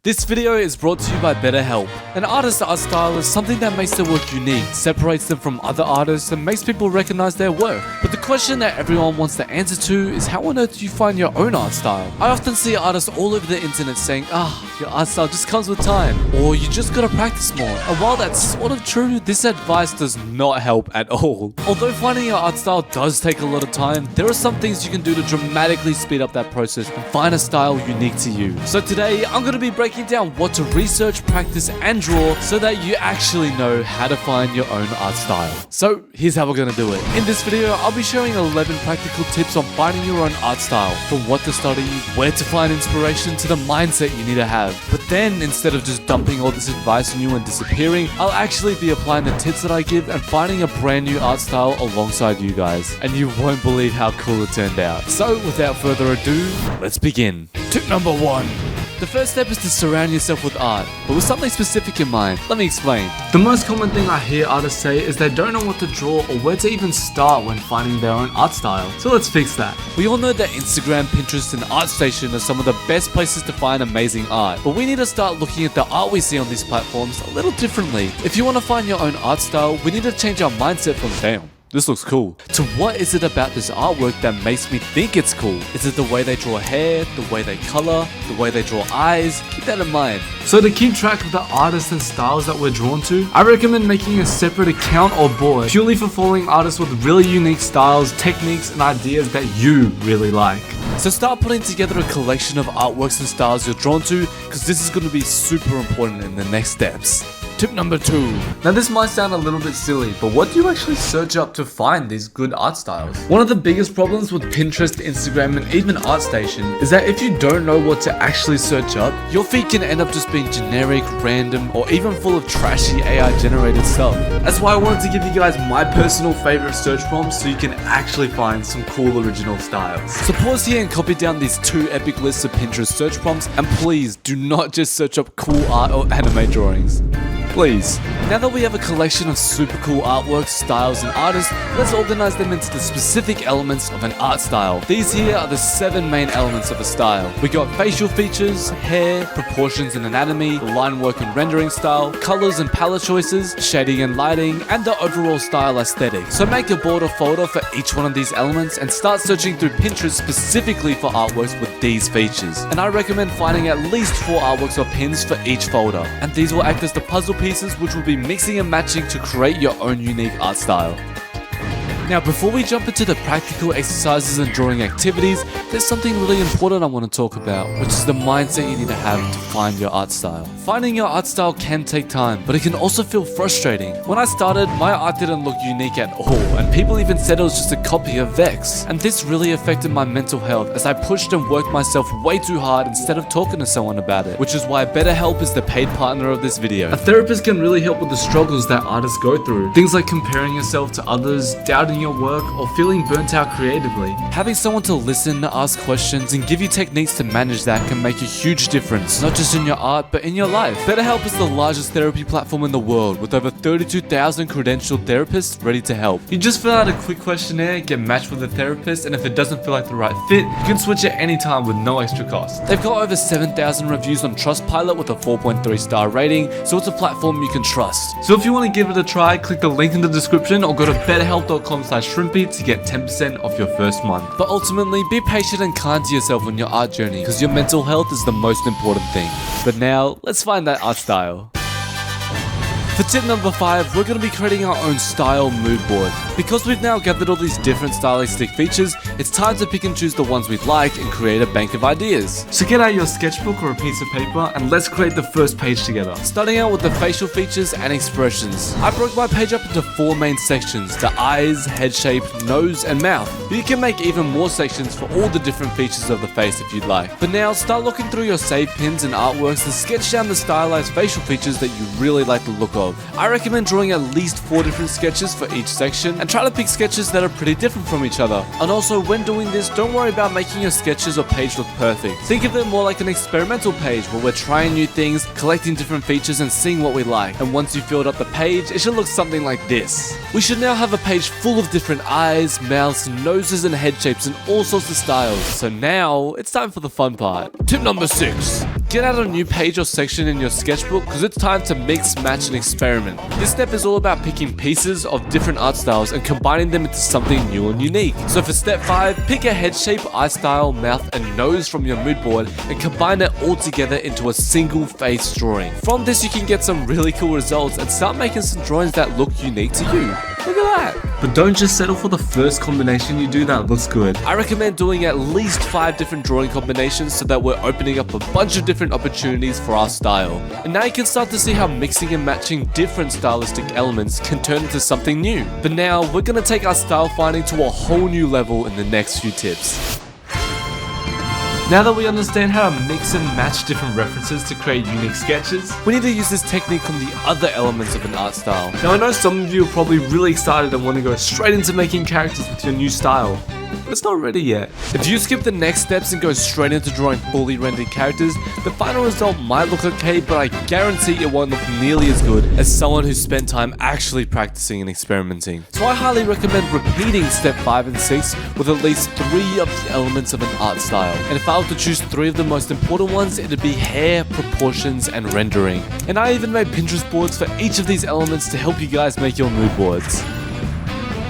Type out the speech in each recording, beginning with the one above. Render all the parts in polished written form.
This video is brought to you by BetterHelp. An artist's art style is something that makes their work unique, separates them from other artists, and makes people recognize their work. But the question that everyone wants the answer to is how on earth do you find your own art style? I often see artists all over the internet saying, your art style just comes with time, or you just gotta practice more. And while that's sort of true, this advice does not help at all. Although finding your art style does take a lot of time, there are some things you can do to dramatically speed up that process and find a style unique to you. So today, I'm gonna be breaking down what to research, practice, and draw so that you actually know how to find your own art style. So here's how we're gonna do it. In this video, I'll be sharing 11 practical tips on finding your own art style, from what to study, where to find inspiration, to the mindset you need to have. But then, instead of just dumping all this advice on you and disappearing, I'll actually be applying the tips that I give and finding a brand new art style alongside you guys. And you won't believe how cool it turned out. So without further ado, let's begin. Tip number 1. The first step is to surround yourself with art, but with something specific in mind. Let me explain. The most common thing I hear artists say is they don't know what to draw or where to even start when finding their own art style. So let's fix that. We all know that Instagram, Pinterest, and ArtStation are some of the best places to find amazing art, but we need to start looking at the art we see on these platforms a little differently. If you want to find your own art style, we need to change our mindset from damn, this looks cool, to what is it about this artwork that makes me think it's cool? Is it the way they draw hair, the way they color, the way they draw eyes? Keep that in mind. So to keep track of the artists and styles that we're drawn to, I recommend making a separate account or board purely for following artists with really unique styles, techniques, and ideas that you really like. So start putting together a collection of artworks and styles you're drawn to, because this is going to be super important in the next steps. Tip number 2. Now this might sound a little bit silly, but what do you actually search up to find these good art styles? One of the biggest problems with Pinterest, Instagram, and even ArtStation is that if you don't know what to actually search up, your feed can end up just being generic, random, or even full of trashy AI generated stuff. That's why I wanted to give you guys my personal favorite search prompts so you can actually find some cool original styles. So pause here and copy down these 2 epic lists of Pinterest search prompts, and please do not just search up cool art or anime drawings. Please. Now that we have a collection of super cool artworks, styles, and artists, let's organize them into the specific elements of an art style. These here are the 7 main elements of a style. We got facial features, hair, proportions and anatomy, line work and rendering style, colors and palette choices, shading and lighting, and the overall style aesthetic. So make a board or folder for each one of these elements and start searching through Pinterest specifically for artworks with these features. And I recommend finding at least 4 artworks or pins for each folder. And these will act as the puzzle pieces which will be mixing and matching to create your own unique art style. Now before we jump into the practical exercises and drawing activities, there's something really important I want to talk about, which is the mindset you need to have to find your art style. Finding your art style can take time, but it can also feel frustrating. When I started, my art didn't look unique at all, and people even said it was just a copy of Vex. And this really affected my mental health as I pushed and worked myself way too hard instead of talking to someone about it, which is why BetterHelp is the paid partner of this video. A therapist can really help with the struggles that artists go through. Things like comparing yourself to others, doubting your work, or feeling burnt out creatively. Having someone to listen, ask questions, and give you techniques to manage that can make a huge difference, not just in your art, but in your life. BetterHelp is the largest therapy platform in the world, with over 32,000 credentialed therapists ready to help. You just fill out a quick questionnaire, get matched with a therapist, and if it doesn't feel like the right fit, you can switch at any time with no extra cost. They've got over 7,000 reviews on Trustpilot with a 4.3 star rating, so it's a platform you can trust. So if you want to give it a try, click the link in the description or go to betterhelp.com/Shrimpy to get 10% off your first month. But ultimately, be patient and kind to yourself on your art journey, because your mental health is the most important thing. But now, let's find that art style. For tip number 5, we're going to be creating our own style mood board. Because we've now gathered all these different stylistic features, it's time to pick and choose the ones we like and create a bank of ideas. So get out your sketchbook or a piece of paper and let's create the first page together. Starting out with the facial features and expressions. I broke my page up into 4 main sections: the eyes, head shape, nose, and mouth. You can make even more sections for all the different features of the face if you'd like. But now, start looking through your saved pins and artworks and sketch down the stylized facial features that you really like the look of. of. I recommend drawing at least 4 different sketches for each section and try to pick sketches that are pretty different from each other. And also, when doing this, don't worry about making your sketches or page look perfect. Think of it more like an experimental page where we're trying new things, collecting different features and seeing what we like. And once you filled up the page, it should look something like this. We should now have a page full of different eyes, mouths, noses and head shapes and all sorts of styles. So now, it's time for the fun part. Tip number 6. Get out a new page or section in your sketchbook because it's time to mix, match and experiment. This step is all about picking pieces of different art styles and combining them into something new and unique. So for step 5, pick a head shape, eye style, mouth and nose from your mood board and combine it all together into a single face drawing. From this you can get some really cool results and start making some drawings that look unique to you. Look at that! But don't just settle for the first combination you do that looks good. I recommend doing at least 5 different drawing combinations so that we're opening up a bunch of different opportunities for our style. And now you can start to see how mixing and matching different stylistic elements can turn into something new. But now we're going to take our style finding to a whole new level in the next few tips. Now that we understand how to mix and match different references to create unique sketches, we need to use this technique on the other elements of an art style. Now I know some of you are probably really excited and want to go straight into making characters with your new style. But it's not ready yet. If you skip the next steps and go straight into drawing fully rendered characters, the final result might look okay, but I guarantee it won't look nearly as good as someone who spent time actually practicing and experimenting. So I highly recommend repeating step 5 and 6 with at least 3 of the elements of an art style. And if I were to choose 3 of the most important ones, it'd be hair, proportions, and rendering. And I even made Pinterest boards for each of these elements to help you guys make your mood boards.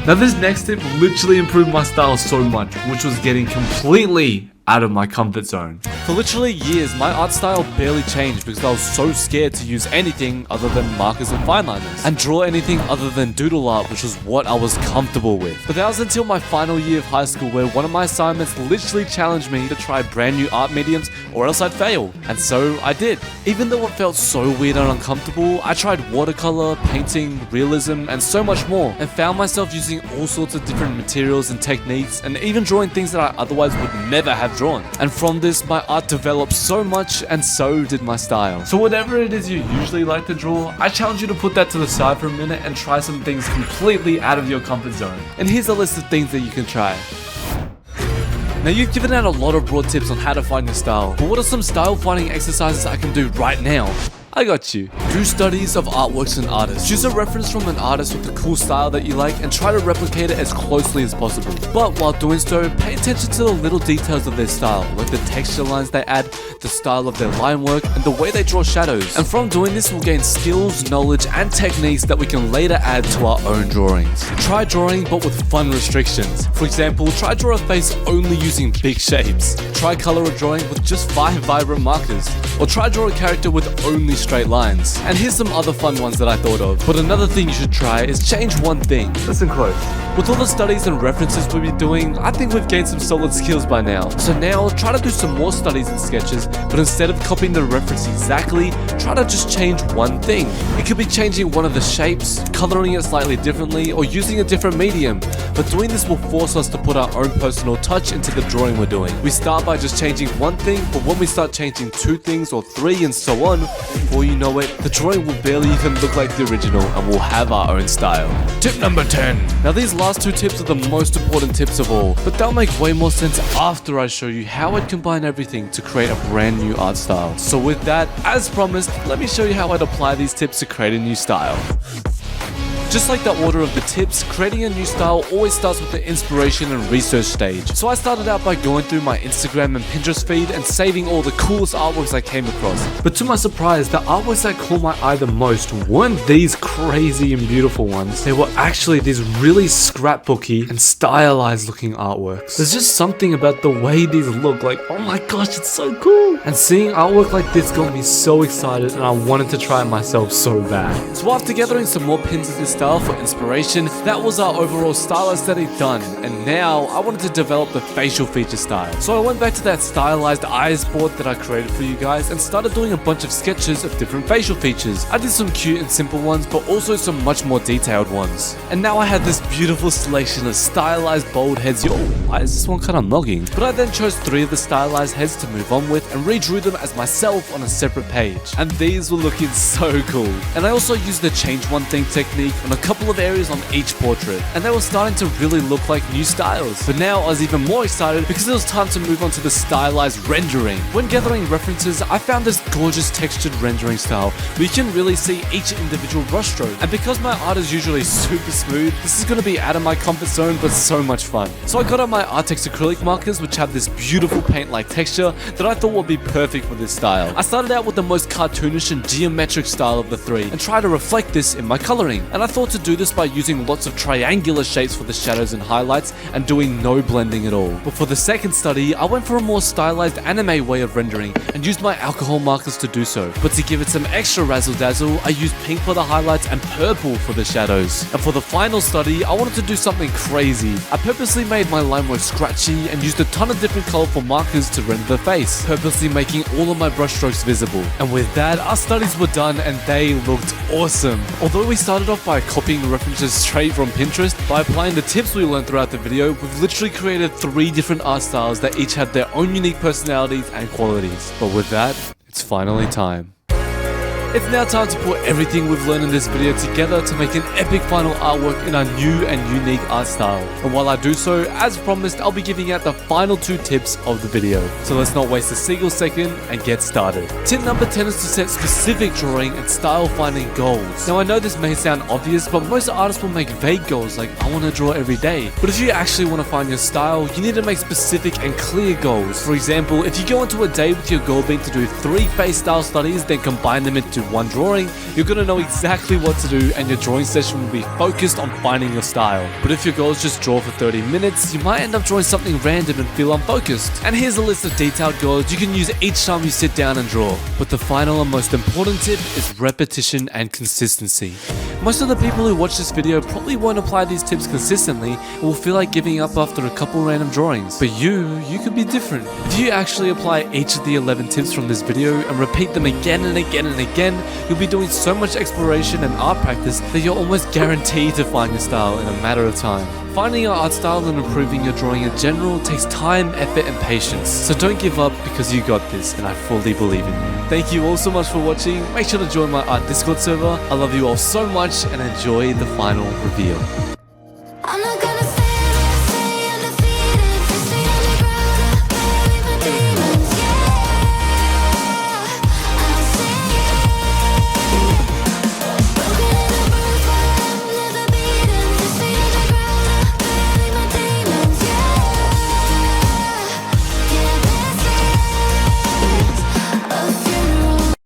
Now this next tip literally improved my style so much, which was getting completely out of my comfort zone. For literally years, my art style barely changed because I was so scared to use anything other than markers and fine liners, and draw anything other than doodle art, which was what I was comfortable with. But that was until my final year of high school where one of my assignments literally challenged me to try brand new art mediums or else I'd fail. And so I did. Even though it felt so weird and uncomfortable, I tried watercolor, painting, realism, and so much more, and found myself using all sorts of different materials and techniques, and even drawing things that I otherwise would never have drawn. And from this, my art developed so much, and so did my style. So whatever it is you usually like to draw, I challenge you to put that to the side for a minute and try some things completely out of your comfort zone. And here's a list of things that you can try. Now you've given out a lot of broad tips on how to find your style, but what are some style finding exercises I can do right now? I got you. Do studies of artworks and artists. Choose a reference from an artist with a cool style that you like and try to replicate it as closely as possible. But while doing so, pay attention to the little details of their style, like the texture lines they add, the style of their line work, and the way they draw shadows. And from doing this, we'll gain skills, knowledge, and techniques that we can later add to our own drawings. Try drawing, but with fun restrictions. For example, try draw a face only using big shapes. Try color a drawing with just 5 vibrant markers. Or try draw a character with only straight lines. And here's some other fun ones that I thought of. But another thing you should try is change one thing. Listen close. With all the studies and references we've been doing, I think we've gained some solid skills by now. So now, try to do some more studies and sketches, but instead of copying the reference exactly, try to just change one thing. It could be changing one of the shapes, coloring it slightly differently, or using a different medium. But doing this will force us to put our own personal touch into the drawing we're doing. We start by just changing one thing, but when we start changing 2 things or 3 and so on, before you know it, the drawing will barely even look like the original and we'll have our own style. Tip number 10. Now these last 2 tips are the most important tips of all, but they'll make way more sense after I show you how I'd combine everything to create a brand new art style. So with that, as promised, let me show you how I'd apply these tips to create a new style. Just like the order of the tips, creating a new style always starts with the inspiration and research stage. So I started out by going through my Instagram and Pinterest feed and saving all the coolest artworks I came across. But to my surprise, the artworks that caught my eye the most weren't these crazy and beautiful ones. They were actually these really scrapbooky and stylized looking artworks. There's just something about the way these look, like, oh my gosh, it's so cool. And seeing artwork like this got me so excited and I wanted to try it myself so bad. So after gathering some more pins of this style, style for inspiration. That was our overall style aesthetic done, and now I wanted to develop the facial feature style. So I went back to that stylized eyes board that I created for you guys and started doing a bunch of sketches of different facial features. I did some cute and simple ones, but also some much more detailed ones. And now I had this beautiful selection of stylized bold heads. Yo, why is this one kind of nogging? But I then chose 3 of the stylized heads to move on with and redrew them as myself on a separate page. And these were looking so cool. And I also used the change one thing technique on a couple of areas on each portrait, and they were starting to really look like new styles. But now I was even more excited because it was time to move on to the stylized rendering. When gathering references, I found this gorgeous textured rendering style where you can really see each individual brushstroke. And because my art is usually super smooth, this is going to be out of my comfort zone but so much fun. So I got out my Artex acrylic markers, which have this beautiful paint-like texture that I thought would be perfect for this style. I started out with the most cartoonish and geometric style of the 3 and tried to reflect this in my coloring. And I thought to do this by using lots of triangular shapes for the shadows and highlights and doing no blending at all. But for the second study, I went for a more stylized anime way of rendering and used my alcohol markers to do so. But to give it some extra razzle dazzle, I used pink for the highlights and purple for the shadows. And for the final study, I wanted to do something crazy. I purposely made my line work scratchy and used a ton of different colorful markers to render the face, purposely making all of my brushstrokes visible. And with that, our studies were done and they looked awesome. Although we started off by copying references straight from Pinterest, by applying the tips we learned throughout the video, we've literally created 3 different art styles that each have their own unique personalities and qualities. But with that, it's finally time. It's now time to put everything we've learned in this video together to make an epic final artwork in our new and unique art style. And while I do so, as promised, I'll be giving out the final 2 tips of the video. So let's not waste a single second and get started. Tip number 10 is to set specific drawing and style finding goals. Now I know this may sound obvious, but most artists will make vague goals like I want to draw every day. But if you actually want to find your style, you need to make specific and clear goals. For example, if you go into a day with your goal being to do 3 face style studies, then combine them into one drawing, you're going to know exactly what to do and your drawing session will be focused on finding your style. But if your goal is just draw for 30 minutes, you might end up drawing something random and feel unfocused. And here's a list of detailed goals you can use each time you sit down and draw. But the final and most important tip is repetition and consistency. Most of the people who watch this video probably won't apply these tips consistently and will feel like giving up after a couple random drawings. But you could be different. If you actually apply each of the 11 tips from this video and repeat them again and again and again, you'll be doing so much exploration and art practice that you're almost guaranteed to find your style in a matter of time. Finding your art style and improving your drawing in general takes time, effort, and patience. So don't give up because you got this, and I fully believe in you. Thank you all so much for watching. Make sure to join my art Discord server. I love you all so much and enjoy the final reveal. I'm not gonna